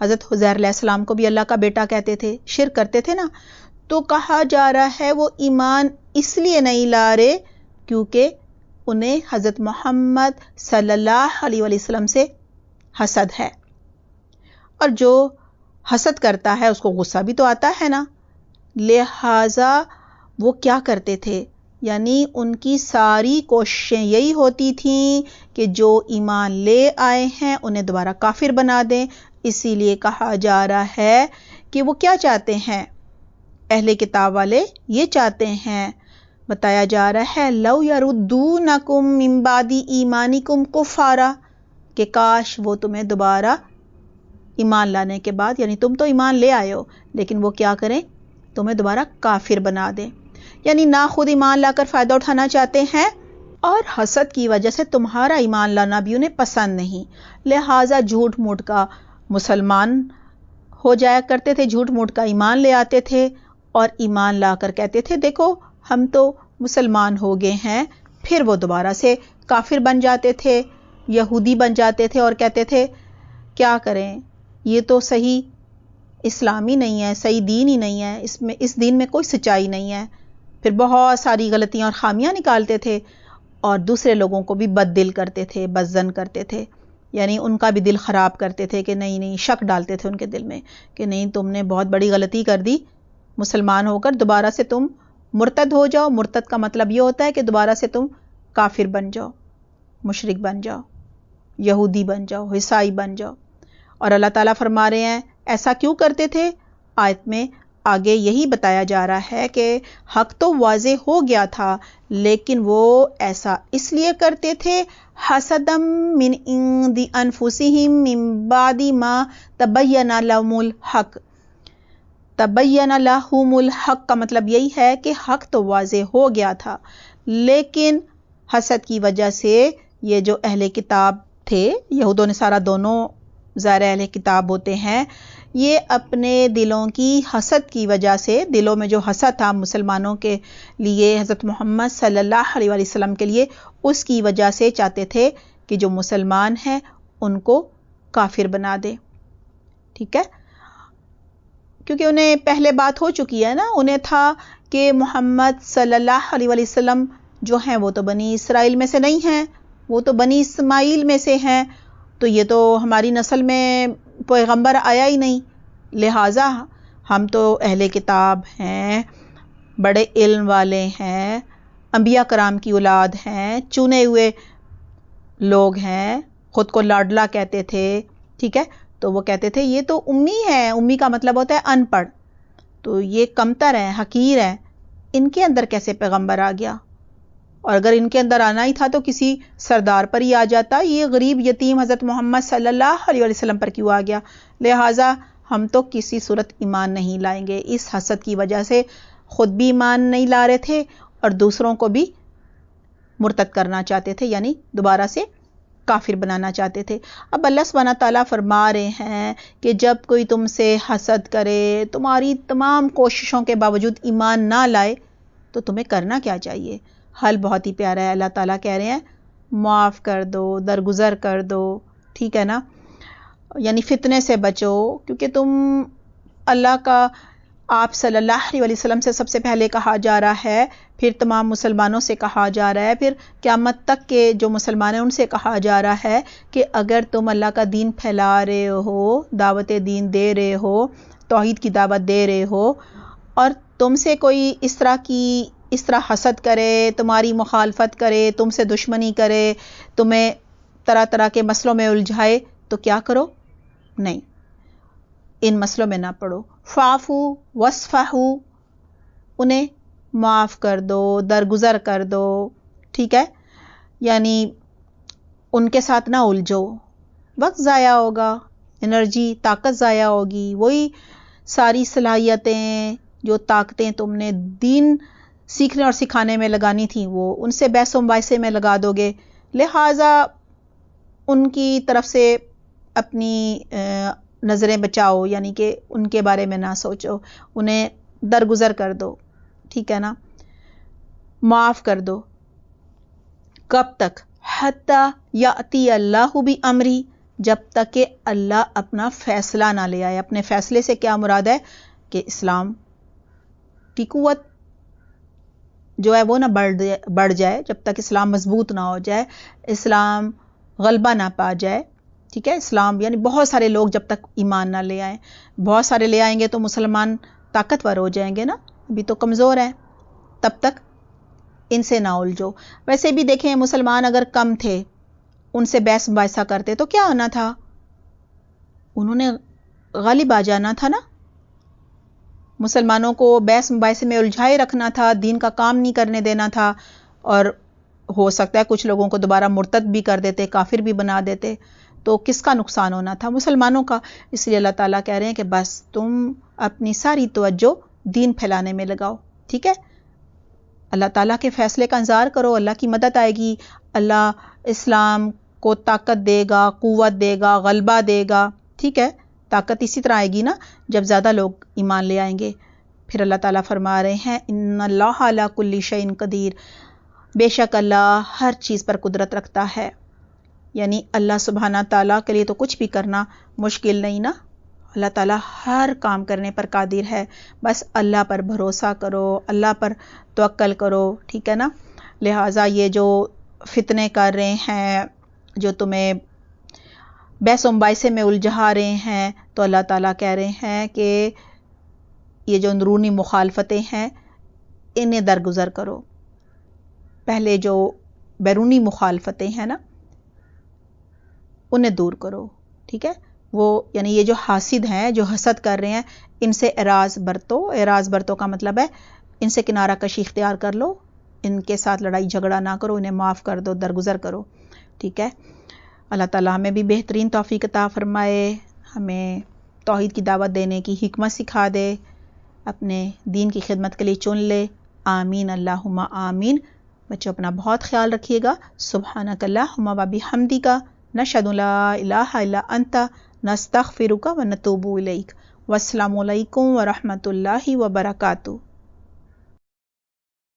حضرت حزیر علیہ السلام کو بھی اللہ کا بیٹا کہتے تھے، شرک کرتے تھے نا، تو کہا جا رہا ہے وہ ایمان اس لیے نہیں لا رہے کیونکہ انہیں حضرت محمد صلی اللہ علیہ وسلم سے حسد ہے، اور جو حسد کرتا ہے اس کو غصہ بھی تو آتا ہے نا، لہٰذا وہ کیا کرتے تھے، یعنی ان کی ساری کوششیں یہی ہوتی تھیں کہ جو ایمان لے آئے ہیں انہیں دوبارہ کافر بنا دیں۔ اسی لیے کہا جا رہا ہے کہ وہ کیا چاہتے ہیں، اہل کتاب والے یہ چاہتے ہیں، بتایا جا رہا ہے لو یردونکم من بعد ایمانکم کفارا، کہ کاش وہ تمہیں دوبارہ ایمان لانے کے بعد، یعنی تم تو ایمان لے آئے ہو لیکن وہ کیا کریں، تمہیں دوبارہ کافر بنا دیں، یعنی نہ خود ایمان لا کر فائدہ اٹھانا چاہتے ہیں اور حسد کی وجہ سے تمہارا ایمان لانا بھی انہیں پسند نہیں، لہٰذا جھوٹ موٹ کا مسلمان ہو جایا کرتے تھے، جھوٹ موٹ کا ایمان لے آتے تھے اور ایمان لا کر کہتے تھے دیکھو ہم تو مسلمان ہو گئے ہیں، پھر وہ دوبارہ سے کافر بن جاتے تھے، یہودی بن جاتے تھے اور کہتے تھے کیا کریں، یہ تو صحیح اسلامی نہیں ہے، صحیح دین ہی نہیں ہے، اس دین میں کوئی سچائی نہیں ہے، پھر بہت ساری غلطیاں اور خامیاں نکالتے تھے اور دوسرے لوگوں کو بھی بد دل کرتے تھے، بدظن کرتے تھے، یعنی ان کا بھی دل خراب کرتے تھے کہ نہیں شک ڈالتے تھے ان کے دل میں کہ نہیں تم نے بہت بڑی غلطی کر دی، مسلمان ہو کر دوبارہ سے تم مرتد ہو جاؤ، مرتد کا مطلب یہ ہوتا ہے کہ دوبارہ سے تم کافر بن جاؤ، مشرک بن جاؤ، یہودی بن جاؤ، عیسائی بن جاؤ، اور اللہ تعالیٰ فرما رہے ہیں ایسا کیوں کرتے تھے، آیت میں آگے یہی بتایا جا رہا ہے کہ حق تو واضح ہو گیا تھا لیکن وہ ایسا اس لیے کرتے تھے حسدم من عند انفسہم من بعد ما تبین لہم الحق، تبین لہم الحق کا مطلب یہی ہے کہ حق تو واضح ہو گیا تھا لیکن حسد کی وجہ سے یہ جو اہل کتاب تھے، یہود و نصارہ دونوں ظاہر اہل کتاب ہوتے ہیں، یہ اپنے دلوں کی حسد کی وجہ سے، دلوں میں جو حسد تھا مسلمانوں کے لیے، حضرت محمد صلی اللہ علیہ وسلم کے لیے، اس کی وجہ سے چاہتے تھے کہ جو مسلمان ہیں ان کو کافر بنا دے، ٹھیک ہے، کیونکہ انہیں پہلے بات ہو چکی ہے نا، انہیں تھا کہ محمد صلی اللہ علیہ وسلم جو ہیں وہ تو بنی اسرائیل میں سے نہیں ہیں، وہ تو بنی اسماعیل میں سے ہیں، تو یہ تو ہماری نسل میں پیغمبر آیا ہی نہیں، لہٰذا ہم تو اہل کتاب ہیں، بڑے علم والے ہیں، انبیاء کرام کی اولاد ہیں، چنے ہوئے لوگ ہیں، خود کو لاڈلا کہتے تھے، ٹھیک ہے، تو وہ کہتے تھے یہ تو امی ہے، امی کا مطلب ہوتا ہے ان پڑھ، تو یہ کمتر ہے، حقیر ہے، ان کے اندر کیسے پیغمبر آ گیا، اور اگر ان کے اندر آنا ہی تھا تو کسی سردار پر ہی آ جاتا، یہ غریب یتیم حضرت محمد صلی اللہ علیہ وسلم پر کیوں آ گیا، لہٰذا ہم تو کسی صورت ایمان نہیں لائیں گے، اس حسد کی وجہ سے خود بھی ایمان نہیں لا رہے تھے اور دوسروں کو بھی مرتد کرنا چاہتے تھے، یعنی دوبارہ سے کافر بنانا چاہتے تھے۔ اب اللہ سبحانہ تعالیٰ فرما رہے ہیں کہ جب کوئی تم سے حسد کرے، تمہاری تمام کوششوں کے باوجود ایمان نہ لائے تو تمہیں کرنا کیا چاہیے، حل بہت ہی پیارا ہے، اللہ تعالیٰ کہہ رہے ہیں معاف کر دو، درگزر کر دو، ٹھیک ہے نا، یعنی فتنے سے بچو، کیونکہ تم اللہ کا، آپ صلی اللہ علیہ وسلم سے سب سے پہلے کہا جا رہا ہے، پھر تمام مسلمانوں سے کہا جا رہا ہے، پھر قیامت تک کے جو مسلمان ہیں ان سے کہا جا رہا ہے کہ اگر تم اللہ کا دین پھیلا رہے ہو، دعوت دین دے رہے ہو، توحید کی دعوت دے رہے ہو، اور تم سے کوئی اس طرح حسد کرے، تمہاری مخالفت کرے، تم سے دشمنی کرے، تمہیں طرح طرح کے مسئلوں میں الجھائے، تو کیا کرو، نہیں، ان مسئلوں میں نہ پڑو، فاعفو واصفحو، انہیں معاف کر دو، درگزر کر دو، ٹھیک ہے، یعنی ان کے ساتھ نہ الجھو، وقت ضائع ہوگا، انرجی، طاقت ضائع ہوگی، وہی ساری صلاحیتیں جو طاقتیں تم نے دین سیکھنے اور سکھانے میں لگانی تھی وہ ان سے بحث و مباحثے میں لگا دو گے، لہٰذا ان کی طرف سے اپنی نظریں بچاؤ، یعنی کہ ان کے بارے میں نہ سوچو، انہیں درگزر کر دو، ٹھیک ہے نا، معاف کر دو، کب تک، حتی یاتی اللہ بامرہ، جب تک کہ اللہ اپنا فیصلہ نہ لے آئے. اپنے فیصلے سے کیا مراد ہے کہ اسلام کی قوت جو ہے وہ نہ بڑھ جائے، جب تک اسلام مضبوط نہ ہو جائے، اسلام غلبہ نہ پا جائے. ٹھیک ہے، اسلام یعنی بہت سارے لوگ جب تک ایمان نہ لے آئیں. بہت سارے لے آئیں گے تو مسلمان طاقتور ہو جائیں گے نا، ابھی تو کمزور ہیں. تب تک ان سے نہ الجھو. ویسے بھی دیکھیں مسلمان اگر کم تھے، ان سے بحث مباحثہ کرتے تو کیا ہونا تھا؟ انہوں نے غالب آ جانا تھا نا. مسلمانوں کو بحث مباحثے میں الجھائے رکھنا تھا، دین کا کام نہیں کرنے دینا تھا، اور ہو سکتا ہے کچھ لوگوں کو دوبارہ مرتد بھی کر دیتے، کافر بھی بنا دیتے. تو کس کا نقصان ہونا تھا؟ مسلمانوں کا. اس لیے اللہ تعالیٰ کہہ رہے ہیں کہ بس تم اپنی ساری توجہ دین پھیلانے میں لگاؤ. ٹھیک ہے، اللہ تعالیٰ کے فیصلے کا انتظار کرو، اللہ کی مدد آئے گی. اللہ اسلام کو طاقت دے گا، قوت دے گا، غلبہ دے گا. ٹھیک ہے، طاقت اسی طرح آئے گی نا جب زیادہ لوگ ایمان لے آئیں گے. پھر اللہ تعالیٰ فرما رہے ہیں ان اللہ علی کل شیء قدیر، بے شک اللہ ہر چیز پر قدرت رکھتا ہے. یعنی اللہ سبحانہ تعالیٰ کے لیے تو کچھ بھی کرنا مشکل نہیں نا. اللہ تعالیٰ ہر کام کرنے پر قادر ہے. بس اللہ پر بھروسہ کرو، اللہ پر توکل کرو. ٹھیک ہے نا. لہٰذا یہ جو فتنے کر رہے ہیں، جو تمہیں بحث و مباحثے میں الجھا رہے ہیں، تو اللہ تعالیٰ کہہ رہے ہیں کہ یہ جو اندرونی مخالفتیں ہیں انہیں درگزر کرو. پہلے جو بیرونی مخالفتیں ہیں نا انہیں دور کرو. ٹھیک ہے، وہ یعنی یہ جو حاسد ہیں، جو حسد کر رہے ہیں، ان سے اعراض برتو. اعراض برتو کا مطلب ہے ان سے کنارہ کشی اختیار کر لو، ان کے ساتھ لڑائی جھگڑا نہ کرو، انہیں معاف کر دو، درگزر کرو. ٹھیک ہے، اللہ تعالیٰ ہمیں بھی بہترین توفیق عطا فرمائے، ہمیں توحید کی دعوت دینے کی حکمت سکھا دے، اپنے دین کی خدمت کے لیے چن لے. آمین اللہم آمین. بچوں اپنا بہت خیال رکھیے گا. سبحانک اللہم و بحمدک، نشہد لا الہ الا انت، نستغفرک و نتوب الیک. والسلام علیکم ورحمۃ اللہ وبرکاتہ.